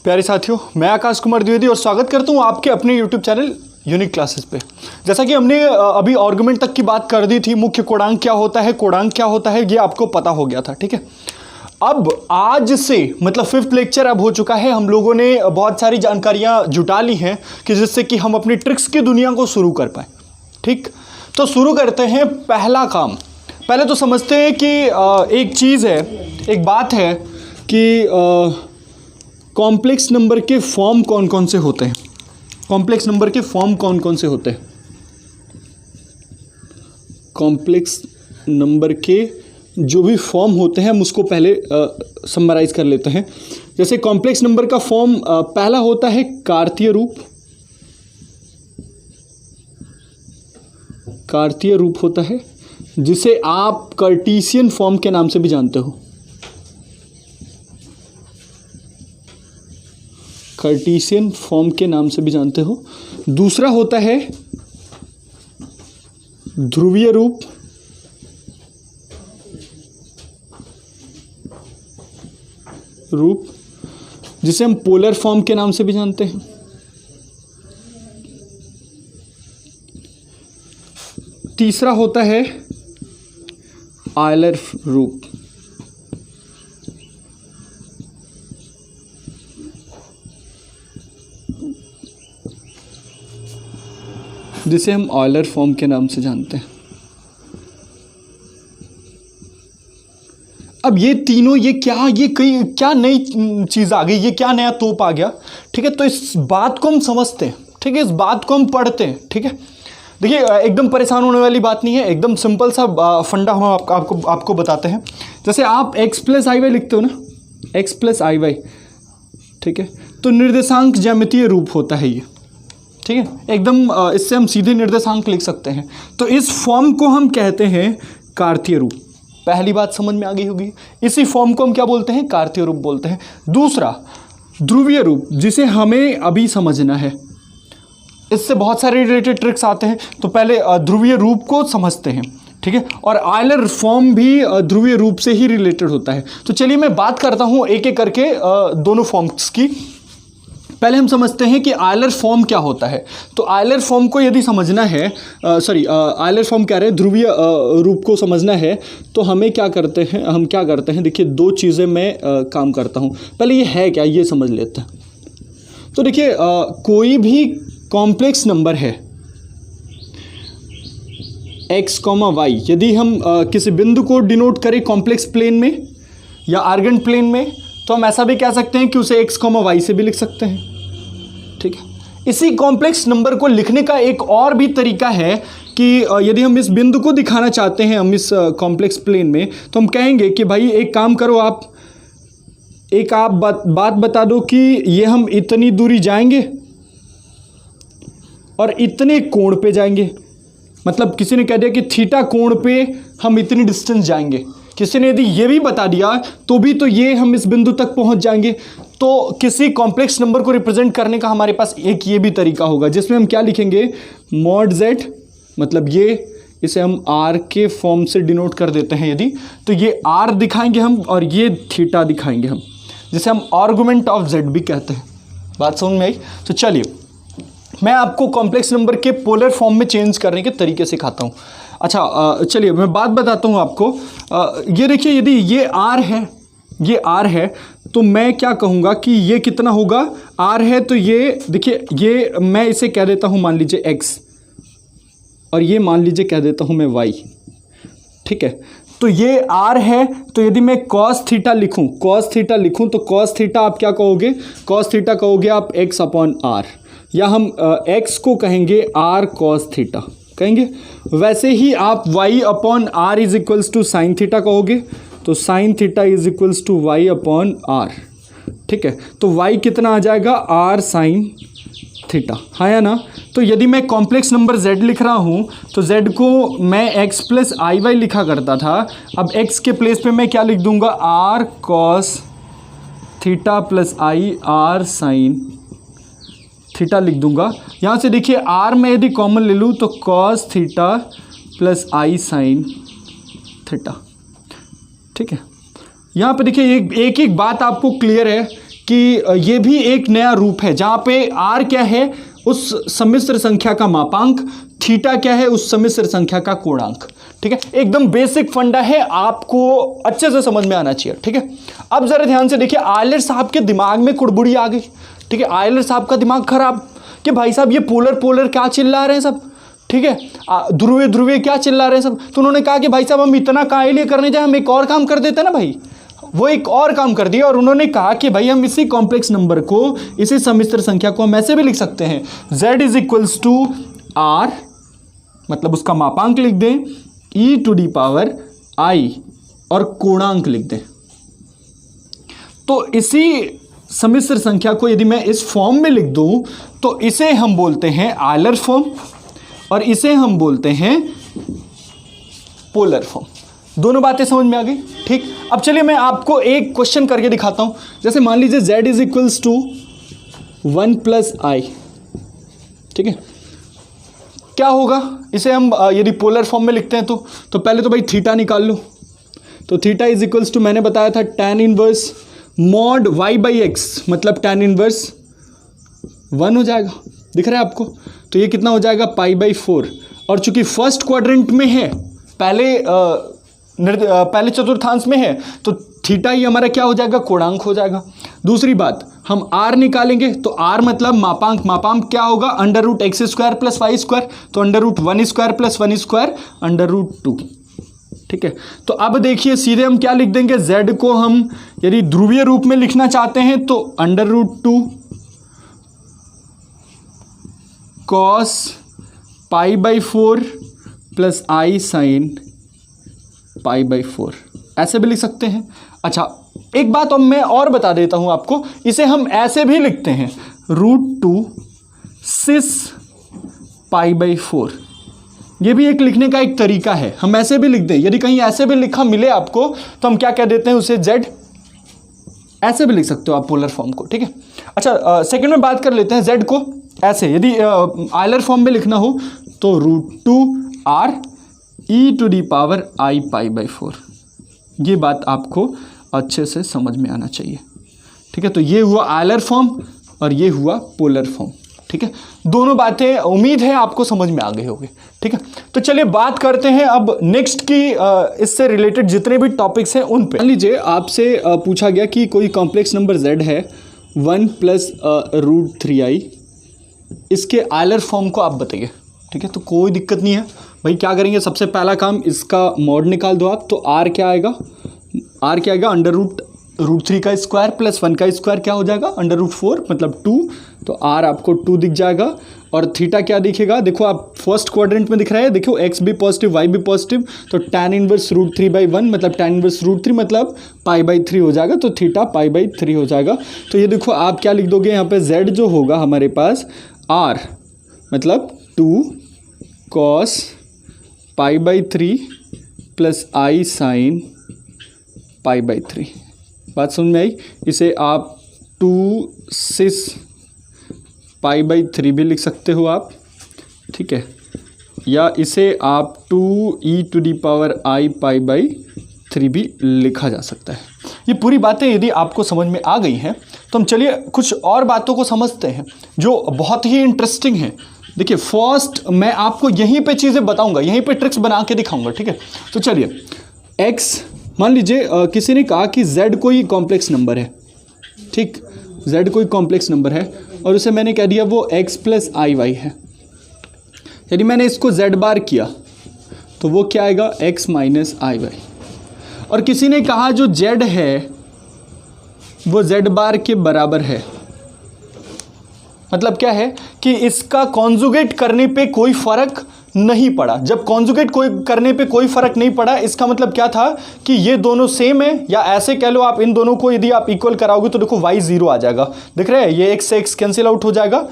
प्यारे साथियों, मैं आकाश कुमार द्विवेदी और स्वागत करता हूं आपके अपने YouTube चैनल यूनिक क्लासेस पे। जैसा कि हमने अभी आर्गुमेंट तक की बात कर दी थी, मुख्य कोणांक क्या होता है, कोणांक क्या होता है, ये आपको पता हो गया था। ठीक है, अब आज से मतलब 5th लेक्चर अब हो चुका है। हम लोगों ने बहुत सारी जानकारियां जुटा ली हैं कि जिससे कि हम अपनी ट्रिक्स की दुनिया को शुरू कर पाए। ठीक, तो शुरू करते हैं। पहला काम, पहले तो समझते हैं कि एक चीज़ है, एक बात है कि कॉम्प्लेक्स नंबर के फॉर्म कौन कौन से होते हैं। कॉम्प्लेक्स नंबर के फॉर्म कौन कौन से होते हैं। कॉम्प्लेक्स नंबर के जो भी फॉर्म होते हैं हम उसको पहले समराइज कर लेते हैं। जैसे कॉम्प्लेक्स नंबर का फॉर्म पहला होता है कार्तीय रूप। कार्तीय रूप होता है जिसे आप कार्टेशियन फॉर्म के नाम से भी जानते हो। कार्टेशियन फॉर्म के नाम से भी जानते हो। दूसरा होता है ध्रुवीय रूप। जिसे हम पोलर फॉर्म के नाम से भी जानते हैं। तीसरा होता है आयलर रूप। जिसे हम ऑयलर फॉर्म के नाम से जानते हैं। अब ये तीनों, ये क्या नई चीज़ आ गई, ये क्या नया तोप आ गया। ठीक है, तो इस बात को हम समझते हैं। ठीक है, इस बात को हम पढ़ते हैं। ठीक है, देखिए एकदम परेशान होने वाली बात नहीं है, एकदम सिंपल सा फंडा हम आपको बताते हैं। जैसे आप x प्लस आई वाई लिखते हो ना, x प्लस आई वाई, ठीक है, तो निर्देशांक ज्यामितीय रूप होता है ये। ठीक है, एकदम इससे हम सीधे निर्देशांक लिख सकते हैं। तो इस फॉर्म को हम कहते हैं कार्तीय रूप। पहली बात समझ में आ गई होगी। इसी फॉर्म को हम क्या बोलते हैं, कार्तीय रूप बोलते हैं। दूसरा ध्रुवीय रूप, जिसे हमें अभी समझना है। इससे बहुत सारे रिलेटेड ट्रिक्स आते हैं, तो पहले ध्रुवीय रूप को समझते हैं। ठीक है, और आयलर फॉर्म भी ध्रुवीय रूप से ही रिलेटेड होता है। तो चलिए मैं बात करता हूँ एक एक करके दोनों फॉर्म्स की। पहले हम समझते हैं कि आयलर फॉर्म क्या होता है। तो आयलर फॉर्म को यदि समझना है, आयलर फॉर्म कह रहे हैं, ध्रुवीय रूप को समझना है, तो हम क्या करते हैं, देखिए दो चीज़ें मैं काम करता हूँ। पहले ये है क्या, ये समझ लेते हैं। तो देखिए कोई भी कॉम्प्लेक्स नंबर है x, y, यदि हम किसी बिंदु को डिनोट करें कॉम्प्लेक्स प्लेन में या आर्गेंट प्लेन में, तो हम ऐसा भी कह सकते हैं कि उसे x, y से भी लिख सकते हैं। ठीक है, इसी कॉम्प्लेक्स नंबर को लिखने का एक और भी तरीका है कि यदि हम इस बिंदु को दिखाना चाहते हैं, हम इस कॉम्प्लेक्स प्लेन में, तो हम कहेंगे कि भाई एक काम करो, आप बात बता दो कि ये हम इतनी दूरी जाएंगे और इतने कोण पे जाएंगे। मतलब किसी ने कह दिया कि थीटा कोण पे हम इतनी डिस्टेंस जाएंगे। किसी ने यदि ये भी बता दिया तो भी, तो ये हम इस बिंदु तक पहुंच जाएंगे। तो किसी कॉम्प्लेक्स नंबर को रिप्रेजेंट करने का हमारे पास एक ये भी तरीका होगा, जिसमें हम क्या लिखेंगे, मॉड z, मतलब ये, इसे हम r के फॉर्म से डिनोट कर देते हैं यदि, तो ये r दिखाएंगे हम और ये थीटा दिखाएंगे हम, जिसे हम आर्गुमेंट ऑफ z भी कहते हैं। बात समझ में आई? तो चलिए मैं आपको कॉम्प्लेक्स नंबर के पोलर फॉर्म में चेंज करने के तरीके सिखाता हूँ। अच्छा चलिए मैं बात बताता हूँ आपको। ये देखिए, यदि ये r है, तो मैं क्या कहूँगा कि ये कितना होगा, r है, तो ये देखिए, ये मैं इसे कह देता हूँ मान लीजिए x, और ये मान लीजिए कह देता हूँ मैं y। ठीक है, तो ये r है, तो यदि मैं cos थीटा लिखूँ तो cos थीटा आप क्या कहोगे, cos थीटा कहोगे आप x अपॉन r, या हम x को कहेंगे r cos थीटा कहेंगे। वैसे ही आप y upon r is equals to sine theta कहोगे, तो sine theta is equals to y upon r। ठीक है, तो y कितना आ जाएगा, r साइन थीटा, हाँ या ना। तो यदि मैं कॉम्प्लेक्स नंबर z लिख रहा हूँ, तो z को मैं x प्लस आई वाई लिखा करता था। अब x के प्लेस पे मैं क्या लिख दूंगा, r cos थीटा प्लस आई r साइन थीटा लिख दूंगा। यहाँ से देखिए r में यदि कॉमन ले लूँ तो cos theta plus i sine theta. ठीक है, यहाँ पे देखिए एक एक बात आपको क्लियर है कि कि ये भी एक नया रूप है जहाँ पे r क्या है, उस सम्मिश्र संख्या का मापांक, थीटा क्या है, उस सम्मिश्र संख्या का कोणांक। ठीक है, एकदम बेसिक फंडा है, आपको अच्छे से समझ में आना चाहिए। ठीक है, अब जरा ध्यान से देखिए, आयलर साहब के दिमाग में कुड़बुड़ी आ गई। ठीक है, आयलर साहब का दिमाग खराब कि भाई साहब ये पोलर पोलर क्या चिल्ला रहे हैं सब। ठीक है, ध्रुवीय ध्रुवीय क्या चिल्ला रहे हैं सब। तो उन्होंने कहा कि भाई साहब हम इतना काहे लिए करने जाए, हम एक और काम कर देते हैं ना भाई। वो एक और काम कर दिया और उन्होंने कहा कि भाई हम इसी कॉम्प्लेक्स नंबर को, इसी सम्मिश्र संख्या को हम ऐसे भी लिख सकते हैं, z is equals to r, मतलब उसका मापांक लिख दें, e to the power i और कोणांक लिख दें। तो इसी सम्मिश्र संख्या को यदि मैं इस फॉर्म में लिख दूं तो इसे हम बोलते हैं आयलर फॉर्म और इसे हम बोलते हैं पोलर फॉर्म। दोनों बातें समझ में आ गई। ठीक, अब चलिए मैं आपको एक क्वेश्चन करके दिखाता हूं। जैसे मान लीजिए z is equals to 1 plus i. ठीक है, क्या होगा इसे हम यदि पोलर फॉर्म में लिखते हैं तो पहले तो भाई थीटा निकाल लो। तो थीटा इज इक्वल्स टू, मैंने बताया था tan inverse mod y by x, मतलब tan इनवर्स 1 हो जाएगा, दिख रहा है आपको। तो ये कितना हो जाएगा, पाई बाई 4। और चूंकि फर्स्ट क्वाड्रेंट में है, पहले चतुर्थांश में है, तो थीटा ही हमारा क्या हो जाएगा, कोणांक हो जाएगा। दूसरी बात, हम r निकालेंगे तो r मतलब मापांक, मापांक क्या होगा, under root x square plus y square, तो under root 1 square plus 1 square under root 2। ठीक है, तो अब देखिए सीधे हम क्या लिख देंगे, z को हम यदि ध्रुवीय रूप में लिखना चाहते हैं तो under root 2 cos pi by 4 plus i sine pi by 4, ऐसे भी लिख सकते हैं। अच्छा, एक बात अब मैं और बता देता हूं आपको, इसे हम ऐसे भी लिखते हैं, √2 सिस पाई बाई 4। ये भी एक लिखने का एक तरीका है, हम ऐसे भी लिख दें। यदि कहीं ऐसे भी लिखा मिले आपको तो हम क्या कह देते हैं उसे, z। ऐसे भी लिख सकते हो आप पोलर फॉर्म को। ठीक है, अच्छा सेकंड में बात कर लेते हैं z को ऐसे, यदि आयलर फॉर्म में लिखना हो तो √2r e to the power i pi by 4। ये बात आपको अच्छे से समझ में आना चाहिए। ठीक है, तो ये हुआ आयलर फॉर्म और ये हुआ पोलर फॉर्म। ठीक है, दोनों बातें उम्मीद है आपको समझ में आ गई होगी। ठीक है, तो चलिए बात करते हैं अब नेक्स्ट की, इससे रिलेटेड जितने भी टॉपिक्स हैं उन पे। मान लीजिए आपसे पूछा गया कि कोई कॉम्प्लेक्स नंबर z है 1 प्लस √3i, इसके आयलर फॉर्म को आप बताइए। ठीक है, तो कोई दिक्कत नहीं है भाई, क्या करेंगे, सबसे पहला काम इसका मॉड निकाल दो आप। तो r क्या आएगा, अंडर रूट 3 का स्क्वायर प्लस 1 का स्क्वायर क्या हो जाएगा, अंडर रूट 4 मतलब 2। तो r आपको 2 दिख जाएगा। और थीटा क्या दिखेगा, देखो आप फर्स्ट क्वाड्रेंट में दिख रहा है, देखो x भी पॉजिटिव y भी पॉजिटिव, तो tan इनवर्स √3/1 मतलब tan इनवर्स √3 मतलब पाई बाई 3 हो जाएगा। तो थीटा पाई बाई 3 हो जाएगा। तो ये देखो आप क्या लिख दोगे यहाँ पे, z जो होगा हमारे पास r मतलब 2 cos pi by 3 plus i sign pi by 3। बात समझ में आई। इसे आप 2 सिस पाई बाई 3 भी लिख सकते हो आप। ठीक है, या इसे आप 2e to the power i pi by 3 भी लिखा जा सकता है। ये पूरी बातें यदि आपको समझ में आ गई हैं तो हम चलिए कुछ और बातों को समझते हैं जो बहुत ही इंटरेस्टिंग है। देखिए फर्स्ट मैं आपको यहीं पे चीज़ें बताऊंगा, यहीं पे ट्रिक्स बना के दिखाऊंगा। ठीक है, तो चलिए x, मान लीजिए किसी ने कहा कि z कोई कॉम्प्लेक्स नंबर है। ठीक, z कोई कॉम्प्लेक्स नंबर है और उसे मैंने कह दिया वो x प्लस आई वाई है। यदि मैंने इसको z बार किया तो वो क्या आएगा, x माइनस आई वाई। और किसी ने कहा जो z है वो z बार के बराबर है, मतलब क्या है कि इसका कॉन्जुगेट करने पे कोई फर्क नहीं पड़ा। जब कॉन्जुगेट करने पे कोई फर्क नहीं पड़ा, इसका मतलब क्या था कि ये दोनों सेम है, या ऐसे कह लो आप इन दोनों को यदि आप इक्वल कराओगे तो देखो y 0 आ जाएगा। दिख रहा है, ये x से x कैंसिल आउट हो जाएगा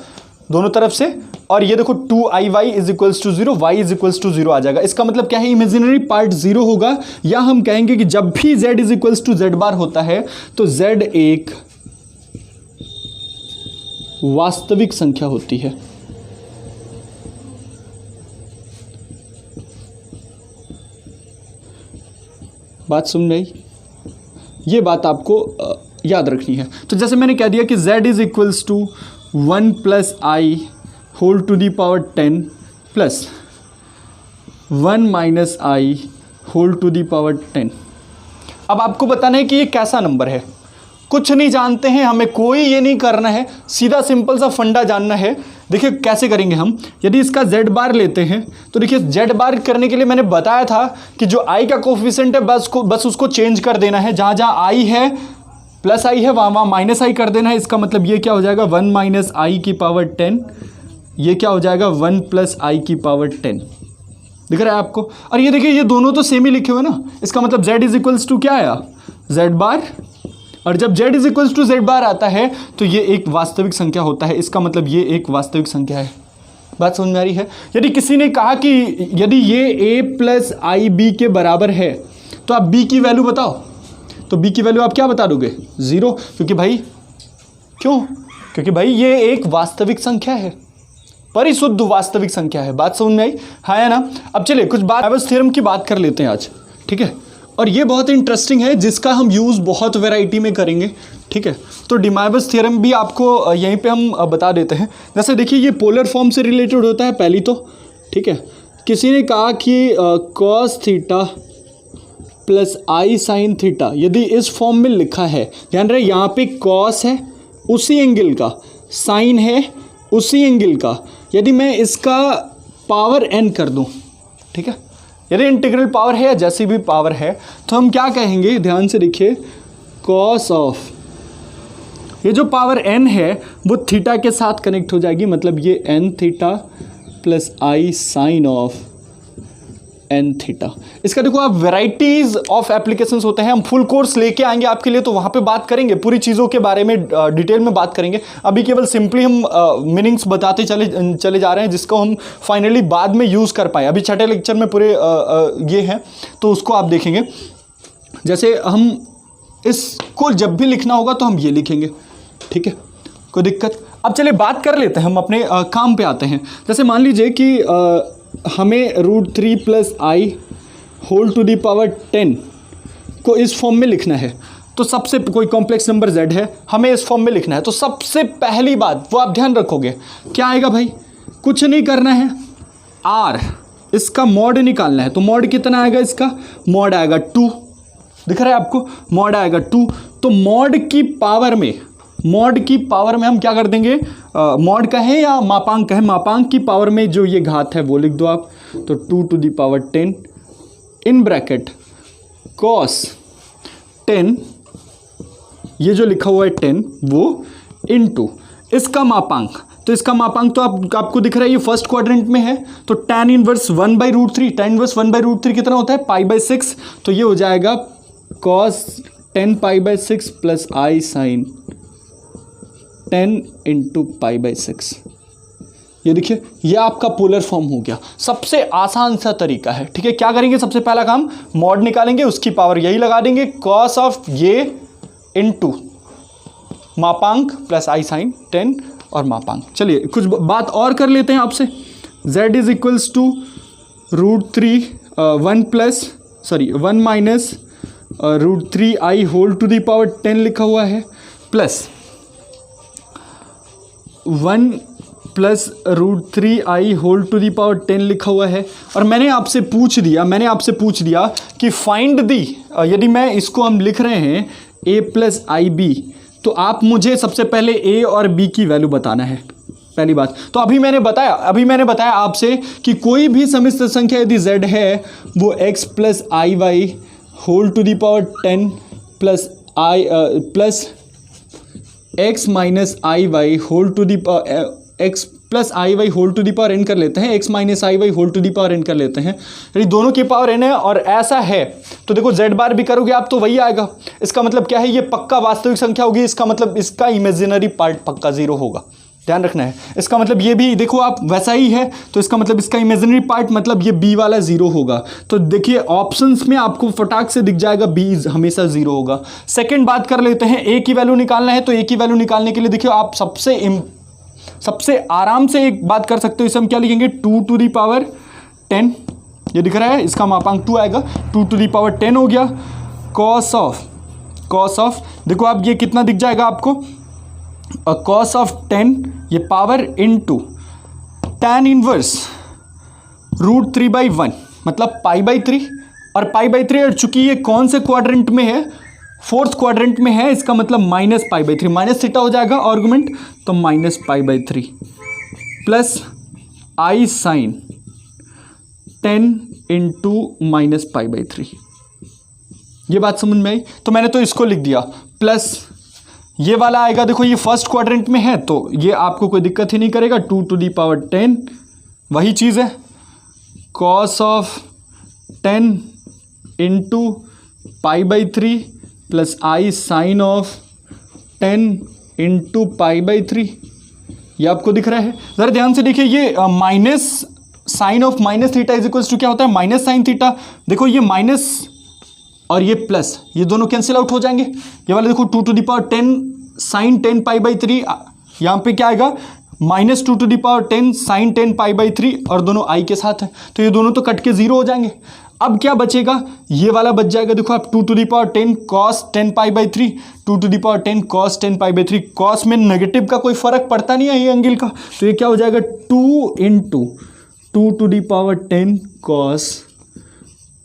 दोनों तरफ से, और ये देखो 2iy is equals to 0, y is equals to 0 आ जाएगा। इसका मतलब क्या है, इमेजिनरी पार्ट 0 होगा। या हम कहेंगे कि जब भी z is equals to z bar होता है तो z एक वास्तविक संख्या होती है। बात सुन रही, ये बात आपको याद रखनी है। तो जैसे मैंने कह दिया कि z is equals to 1 plus i whole to the power 10 plus 1 minus i whole to the power 10। अब आपको बताना है कि ये कैसा नंबर है। कुछ नहीं जानते हैं, हमें कोई ये नहीं करना है, सीधा सिंपल सा फंडा जानना है। देखिए कैसे करेंगे हम। यदि इसका z बार लेते हैं तो देखिए z बार करने के लिए मैंने बताया था कि जो i का कोफिशिएंट है बस उसको चेंज कर देना है। जहाँ जहाँ i है प्लस i है वहाँ वहाँ माइनस i कर देना है। इसका मतलब ये क्या हो जाएगा 1 माइनस आई की पावर 10, ये क्या हो जाएगा 1 प्लस आई की पावर 10। दिख रहा है आपको। और ये देखिए ये दोनों तो सेम ही लिखे हुए ना, इसका मतलब z इज इक्वल्स टू क्या आया z बार, और जब z is equals to z bar आता है तो ये एक वास्तविक संख्या होता है। इसका मतलब ये एक वास्तविक संख्या है। बात समझ में आ रही है। यदि किसी ने कहा कि यदि ये a प्लस आई बी के बराबर है तो आप b की वैल्यू बताओ, तो b की वैल्यू आप क्या बता दोगे 0, क्योंकि भाई ये एक वास्तविक संख्या है, परिशुद्ध वास्तविक संख्या है। बात समझ में आई, हाँ या ना। अब चलिए कुछ बात थ्योरम की बात कर लेते हैं आज, ठीक है। और ये बहुत इंटरेस्टिंग है जिसका हम यूज़ बहुत वैरायटी में करेंगे, ठीक है। तो डिमाइबस थ्योरम भी आपको यहीं पे हम बता देते हैं। जैसे देखिए ये पोलर फॉर्म से रिलेटेड होता है पहली तो, ठीक है। किसी ने कहा कि cos theta plus i sine theta यदि इस फॉर्म में लिखा है, ध्यान रहे यहाँ पे कॉस है उसी एंगल का, साइन है उसी एंगल का, यदि मैं इसका पावर n कर दूं, ठीक है, यदि इंटीग्रल पावर है या जैसी भी पावर है तो हम क्या कहेंगे, ध्यान से देखिए, कॉस ऑफ ये जो पावर n है वो थीटा के साथ कनेक्ट हो जाएगी, मतलब ये n theta plus i sine of n theta. इसका देखो आप वैराइटीज ऑफ एप्लीकेशंस होते हैं, हम फुल कोर्स लेके आएंगे आपके लिए, तो वहाँ पे बात करेंगे पूरी चीज़ों के बारे में, डिटेल में बात करेंगे। अभी केवल सिंपली हम मीनिंग्स बताते चले जा रहे हैं जिसको हम फाइनली बाद में यूज़ कर पाए। अभी छठे लेक्चर में पूरे ये हैं तो उसको आप देखेंगे। जैसे हम इसको जब भी लिखना होगा तो हम ये लिखेंगे, ठीक है, कोई दिक्कत। अब चलिए बात कर लेते हैं, हम अपने काम पे आते हैं। जैसे मान लीजिए कि हमें √3 plus i whole to the power 10 को इस फॉर्म में लिखना है, तो सबसे कोई कॉम्प्लेक्स नंबर z है, हमें इस फॉर्म में लिखना है, तो सबसे पहली बात वो आप ध्यान रखोगे क्या आएगा भाई, कुछ नहीं करना है, r इसका मॉड निकालना है। तो मॉड कितना आएगा, इसका मॉड आएगा 2, दिख रहा है आपको, मॉड आएगा 2। तो मॉड की पावर में हम क्या कर देंगे, मॉड कहें या मापांक कहें, मापांक की पावर में जो ये घात है वो लिख दो आप, तो 2 to the power 10 in bracket cos 10, ये जो लिखा हुआ है 10 वो इनटू इसका मापांक। तो इसका मापांक तो आपको दिख रहा है ये फर्स्ट क्वाड्रेंट में है, तो tan इनवर्स 1/√3, tan इनवर्स 1/√3 कितना होता है π/6, तो ये हो जाएगा cos 10 π/6 plus i sign 10 into π/6। ये देखिए ये आपका पोलर फॉर्म हो गया, सबसे आसान सा तरीका है, ठीक है। क्या करेंगे, सबसे पहला काम मॉड निकालेंगे, उसकी पावर यही लगा देंगे, कॉस ऑफ ये इंटू मापांक प्लस आई साइन 10 और मापांक। चलिए कुछ बात और कर लेते हैं आपसे। z is equals to √1 minus √3i whole to the power 10 लिखा हुआ है, plus 1 plus √3i whole to the power 10 लिखा हुआ है। और मैंने आपसे पूछ दिया कि फाइंड दी, यदि मैं इसको हम लिख रहे हैं a प्लस आई बी, तो आप मुझे सबसे पहले a और b की वैल्यू बताना है, पहली बात। तो अभी मैंने बताया आपसे कि कोई भी समिश्र संख्या यदि z है वो x plus i y whole to the power 10 plus x minus i y whole to the power x plus i y whole to the power n कर लेते हैं, x minus i y whole to the power n कर लेते हैं, यदि दोनों की power n है और ऐसा है तो देखो z बार भी करोगे आप तो वही आएगा। इसका मतलब क्या है, ये पक्का वास्तविक संख्या होगी, इसका मतलब इसका इमेजिनरी पार्ट पक्का 0 होगा, ध्यान रखना है। इसका मतलब ये भी देखो आप वैसा ही है, तो इसका मतलब इसका इमेजिनरी पार्ट मतलब ये b वाला 0 होगा। तो देखिए ऑप्शंस में आपको फटाक से दिख जाएगा b हमेशा 0 होगा। सेकंड बात कर लेते हैं, a की वैल्यू निकालना है, तो a की वैल्यू निकालने के लिए देखिए आप सबसे आराम से एक बात कर सकते हो, इसे हम क्या लिखेंगे 2 टू दी पावर 10, ये दिख रहा है, इसका मापांक 2 आएगा, 2 टू दी पावर 10 हो गया, कॉस ऑफ कॉस ऑफ, देखो अब ये कितना दिख जाएगा आपको, कॉस ऑफ 10 ये पावर इनटू tan इनवर्स √3/1 मतलब π/3, और π/3 और चूंकि ये कौन से क्वाड्रेंट में है, फोर्थ क्वाड्रेंट में है, इसका मतलब माइनस π/3 माइनस थीटा हो जाएगा आर्गुमेंट, तो minus π/3 plus I sine 10 into minus π/3। ये बात समझ में आई? तो मैंने तो इसको लिख दिया, प्लस ये वाला आएगा, देखो ये फर्स्ट क्वाड्रेंट में है तो ये आपको कोई दिक्कत ही नहीं करेगा, 2⁻10 वही चीज़ है, cos of 10 into π/3 plus I sine of 10 into π/3। ये आपको दिख रहा है? ज़रा ध्यान से देखिए, ये minus sine of minus theta is equals to क्या होता है, माइनस साइन थीटा। देखो ये माइनस और ये प्लस, ये दोनों कैंसिल आउट हो जाएंगे। ये वाले देखो 2⁻10 साइन 10 π/3, यहाँ पे क्या आएगा माइनस 2⁻10 साइन 10 π/3, और दोनों I के साथ है, तो ये दोनों तो कट के जीरो हो जाएंगे। अब क्या बचेगा, ये वाला बच जाएगा, देखो आप 2⁻10 cos 10 π/3, 2⁻10 cos 10 π/3, cos में नेगेटिव का कोई फर्क पड़ता नहीं है ये एंगल का, तो ये क्या हो जाएगा 2 इंटू 2⁻10 cos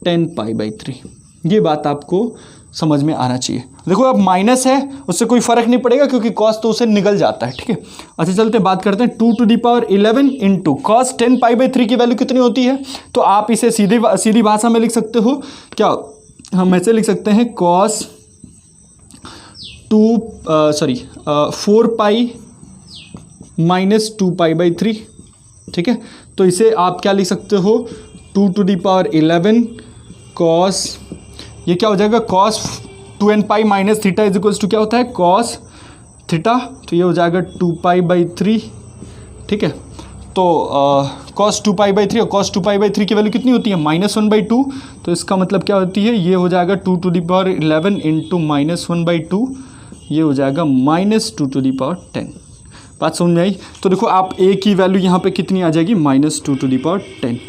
10 π/3। ये बात आपको समझ में आना चाहिए। देखो अब माइनस है, उससे कोई फर्क नहीं पड़ेगा क्योंकि cos तो उसे निकल जाता है, ठीक है। अच्छा चलते हैं बात करते हैं, 2⁻11 इंटू cos 10 π/3 की वैल्यू कितनी होती है, तो आप इसे सीधी भाषा में लिख सकते हो, क्या हम ऐसे लिख सकते हैं, cos 4π माइनस 2π/3, ठीक है। तो इसे आप क्या लिख सकते हो, 2⁻11 cos, ये क्या हो जाएगा cos 2nπ minus theta is equals to क्या होता है cos थीटा, तो ये हो जाएगा 2π/3, ठीक है। तो cos 2π/3 और cos 2π/3 की वैल्यू कितनी होती है, -1/2, तो इसका मतलब क्या होती है, ये हो जाएगा 2⁻11 इंटू -1/2, ये हो जाएगा -2�10। बात समझ में आई? तो देखो आप a की वैल्यू यहाँ पे कितनी आ जाएगी, -2�10।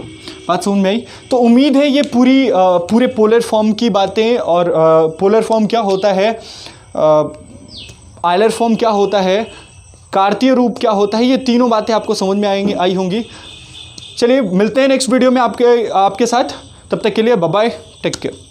बात समझ में आई? तो उम्मीद है ये पूरे पोलर फॉर्म की बातें, और पोलर फॉर्म क्या होता है, आयलर फॉर्म क्या होता है, कार्तीय रूप क्या होता है, ये तीनों बातें आपको समझ में आई होंगी। चलिए मिलते हैं नेक्स्ट वीडियो में आपके साथ, तब तक के लिए बाय बाय, टेक केयर।